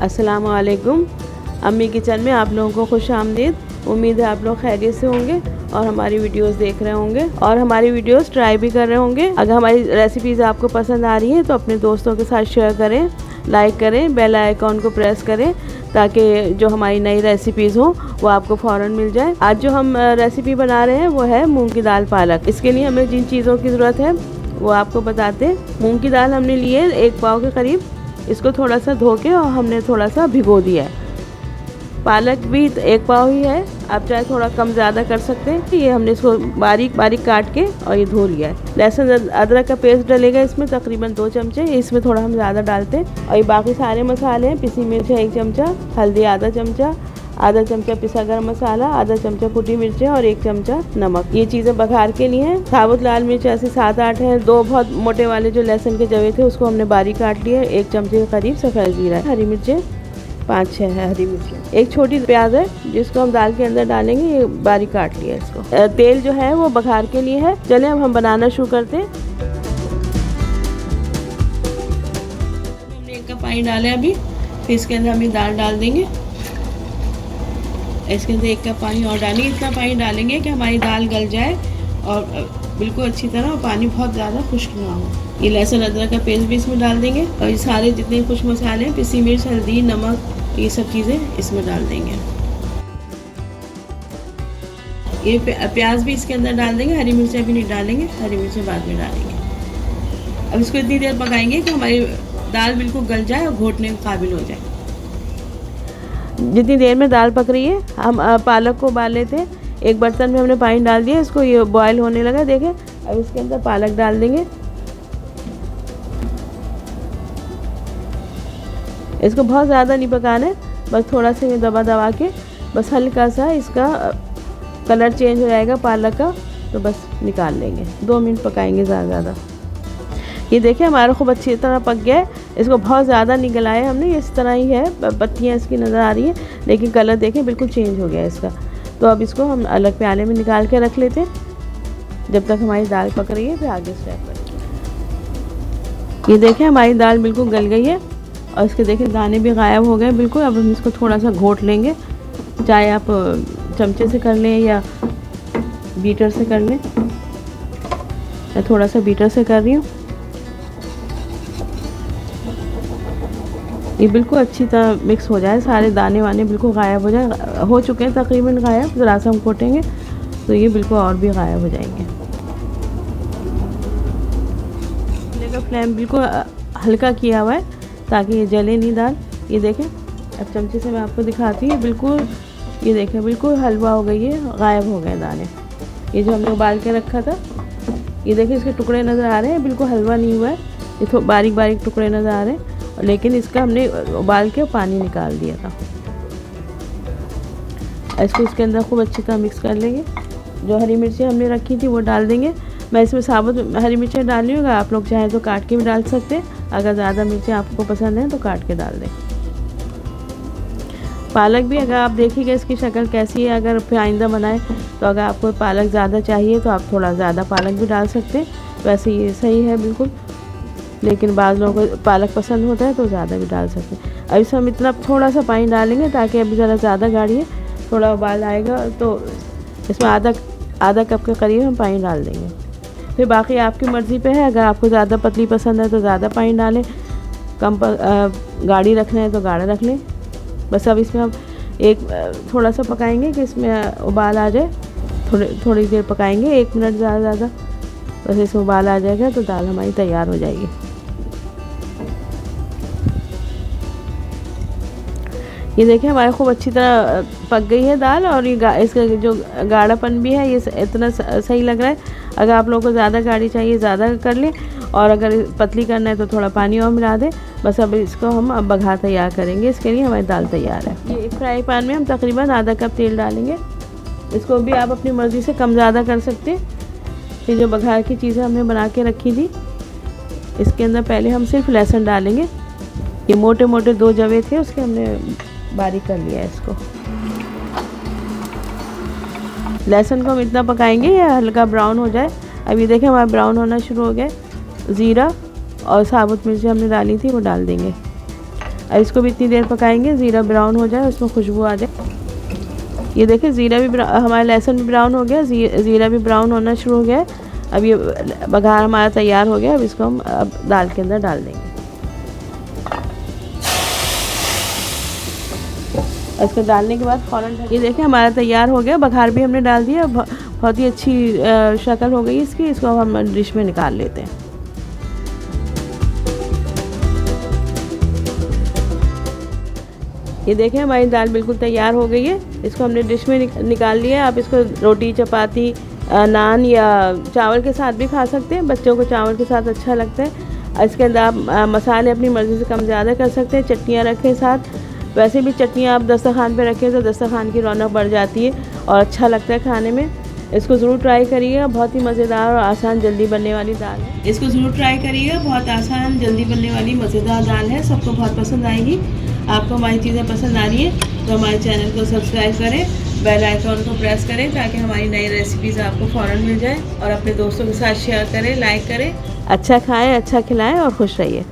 अस्सलाम वालेकुम। अम्मी किचन में आप लोगों को खुश आमदीद। उम्मीद है आप लोग खैरियत से होंगे और हमारी वीडियोस देख रहे होंगे और हमारी वीडियोस ट्राई भी कर रहे होंगे। अगर हमारी रेसिपीज़ आपको पसंद आ रही हैं तो अपने दोस्तों के साथ शेयर करें, लाइक करें, बेल आइकॉन को प्रेस करें ताकि जो हमारी नई रेसिपीज़ हो वो आपको फ़ौरन मिल जाए। आज जो हम रेसिपी बना रहे हैं वो है मूंग की दाल पालक। इसके लिए हमें जिन चीज़ों की ज़रूरत है वो आपको बताते हैं। मूंग की दाल हमने ली है 1 पाव के करीब। इसको थोड़ा सा धो के और हमने थोड़ा सा भिगो दिया है। पालक भी 1 पाव ही है, आप चाहे थोड़ा कम ज़्यादा कर सकते हैं। ये हमने इसको बारीक बारीक काट के और ये धो लिया है। लहसुन अदरक का पेस्ट डलेगा इसमें तकरीबन 2 चमचे। इसमें थोड़ा हम ज़्यादा डालते हैं। और ये बाकी सारे मसाले हैं। पिसी मिर्च है 1 चमचा, हल्दी आधा चमचा, आधा चमचा पिसा गरम मसाला, आधा चमचा कुटी मिर्चें और 1 चमचा नमक। ये चीज़ें बघार के लिए हैं। साबुत लाल मिर्च ऐसे 7-8 हैं। 2 बहुत मोटे वाले जो लहसुन के जवे थे उसको हमने बारीक काट लिया। 1 चमचे के करीब सफ़ेद जीरा, हरी मिर्चें 5-6 है हरी मिर्च, 1 छोटी प्याज है जिसको हम दाल के अंदर डालेंगे। ये बारीक काट लिया इसको। तेल जो है वो बघार के लिए है। चलिए अब हम बनाना शुरू करते हैं। हमने 1 कप पानी डाला है अभी, फिर इसके अंदर हम ये दाल डाल देंगे। इसके अंदर 1 कप पानी और डालेंगे। इतना पानी डालेंगे कि हमारी दाल गल जाए और बिल्कुल अच्छी तरह, और पानी बहुत ज़्यादा खुश्क ना हो। ये लहसुन अदरक का पेस्ट भी इसमें डाल देंगे और ये सारे जितने कुछ मसाले हैं, पिसी मिर्च, हल्दी, नमक, ये सब चीज़ें इसमें डाल देंगे। ये प्याज भी इसके अंदर डाल देंगे। हरी मिर्चें भी नहीं डालेंगे, हरी मिर्चें बाद में डालेंगे। अब इसको इतनी देर पकाएंगे कि हमारी दाल बिल्कुल गल जाए और घोटने के काबिल हो जाए। जितनी देर में दाल पक रही है हम पालक को उबाल लेते हैं। एक बर्तन में हमने पानी डाल दिया, इसको ये बॉयल होने लगा देखें। अब इसके अंदर पालक डाल देंगे। इसको बहुत ज़्यादा नहीं पकाना है, बस थोड़ा सा ये दबा दबा के, बस हल्का सा इसका कलर चेंज हो जाएगा पालक का, तो बस निकाल लेंगे। 2 मिनट पकाएंगे ज़्यादा। ये देखिए हमारा खूब अच्छी तरह पक गया है। इसको बहुत ज़्यादा नहीं गलाया हमने, इस तरह ही है। पत्तियाँ इसकी नज़र आ रही हैं लेकिन कलर देखें बिल्कुल चेंज हो गया है इसका। तो अब इसको हम अलग प्याले में निकाल के रख लेते हैं जब तक हमारी दाल पक रही है। फिर आगे स्टेप करेंगे। ये देखिए हमारी दाल बिल्कुल गल गई है और इसके देखिए दाने भी गायब हो गए बिल्कुल। अब हम इसको थोड़ा सा घोट लेंगे, चाहे आप चमचे से कर लें या बीटर से कर लें। मैं थोड़ा सा बीटर से कर रही हूँ। ये बिल्कुल अच्छी तरह मिक्स हो जाए, सारे दाने वाने बिल्कुल गायब हो जाए। हो चुके हैं तकरीबन गायब, ज़रा सा हम घोटेंगे तो ये बिल्कुल और भी गायब हो जाएंगे। चूल्हे का फ्लेम बिल्कुल हल्का किया हुआ है ताकि ये जले नहीं दाल। ये देखें, अब चमचे से मैं आपको दिखाती हूँ। बिल्कुल ये देखें बिल्कुल हलवा हो गई है, गायब हो गए दाने। ये जो हमने उबाल के रखा था, ये देखें इसके टुकड़े नज़र आ रहे हैं, बिल्कुल हलवा नहीं हुआ है। ये तो बारीक बारीक टुकड़े नज़र आ रहे हैं, लेकिन इसका हमने उबाल के पानी निकाल दिया था। इसको इसके अंदर खूब अच्छी तरह मिक्स कर लेंगे। जो हरी मिर्चें हमने रखी थी वो डाल देंगे। मैं इसमें साबुत हरी मिर्चें डाल रही हूँ, आप लोग चाहें तो काट के भी डाल सकते हैं। अगर ज़्यादा मिर्चें आपको पसंद हैं तो काट के डाल दें। पालक भी अगर आप देखिएगा इसकी शक्ल कैसी है, अगर फिर आइंदा बनाएं तो अगर आपको पालक ज़्यादा चाहिए तो आप थोड़ा ज़्यादा पालक भी डाल सकते हैं। वैसे ये सही है बिल्कुल, लेकिन बाज़ लोगों को पालक पसंद होता है तो ज़्यादा भी डाल सकते हैं। अब इसमें हम इतना थोड़ा सा पानी डालेंगे ताकि अभी ज़रा ज़्यादा गाढ़ी है, थोड़ा उबाल आएगा तो इसमें आधा कप के करीब हम पानी डाल देंगे। फिर बाकी आपकी मर्ज़ी पे है, अगर आपको ज़्यादा पतली पसंद है तो ज़्यादा पानी डालें, कम गाढ़ी रखना है तो गाढ़ा रख लें। बस अब इसमें हम थोड़ा सा पकाएंगे कि इसमें उबाल आ जाए। थोड़ी देर पकाएंगे, 1 मिनट ज़्यादा। बस इसमें उबाल आ जाएगा तो दाल हमारी तैयार हो जाएगी। ये देखिए हमारी खूब अच्छी तरह पक गई है दाल, और ये इसका जो गाढ़ापन भी है ये इतना सही लग रहा है। अगर आप लोगों को ज़्यादा गाढ़ी चाहिए ज़्यादा कर लें, और अगर पतली करना है तो थोड़ा पानी और मिला दें। बस अब इसको हम बघार तैयार करेंगे। इसके लिए हमारी दाल तैयार है। ये एक फ्राई पैन में हम तकरीबन आधा कप तेल डालेंगे। इसको भी आप अपनी मर्ज़ी से कम ज़्यादा कर सकते हैं। ये जो बघार की चीज़ें हमने बना के रखी थी, इसके अंदर पहले हम सिर्फ लहसुन डालेंगे। ये मोटे मोटे 2 जवे थे, उसके हमने बारीक कर लिया है इसको। लहसुन को हम इतना पकाएंगे या हल्का ब्राउन हो जाए। अब ये देखें हमारा ब्राउन होना शुरू हो गया। ज़ीरा और साबुत मिर्ची हमने डाली थी वो डाल देंगे। और इसको भी इतनी देर पकाएंगे ज़ीरा ब्राउन हो जाए, उसमें खुशबू आ जाए। ये देखिए ज़ीरा भी हमारा लहसुन भी ब्राउन हो गया, ज़ीरा भी ब्राउन होना शुरू हो गया है। अब ये बघार हमारा तैयार हो गया। अब इसको हम अब दाल के अंदर डाल देंगे। इसको डालने के बाद फ़ौरन ये देखिए हमारा तैयार हो गया। बघार भी हमने डाल दिया। बहुत ही अच्छी शक्ल हो गई इसकी। इसको हम डिश में निकाल लेते हैं। ये देखें हमारी दाल बिल्कुल तैयार हो गई है। इसको हमने डिश में निकाल लिया है। आप इसको रोटी, चपाती, नान या चावल के साथ भी खा सकते हैं। बच्चों को चावल के साथ अच्छा लगता है। इसके अंदर आप मसाले अपनी मर्ज़ी से कम ज़्यादा कर सकते हैं। चटनियाँ रखें साथ। वैसे भी चटनियाँ आप दस्तरखान पे रखें तो दस्तरखान की रौनक बढ़ जाती है और अच्छा लगता है खाने में। इसको ज़रूर ट्राई करिएगा। बहुत ही मज़ेदार और आसान जल्दी बनने वाली दाल है। इसको ज़रूर ट्राई करिएगा। बहुत आसान जल्दी बनने वाली मज़ेदार दाल है। सबको बहुत पसंद आएगी। आपको हमारी चीज़ें पसंद आ रही हैं तो हमारे चैनल को सब्सक्राइब करें, बेल आइकॉन को प्रेस करें ताकि हमारी नई रेसिपीज़ आपको फ़ौरन मिल जाए। और अपने दोस्तों के साथ शेयर करें, लाइक करें। अच्छा खाएं, अच्छा खिलाएं और खुश रहिए।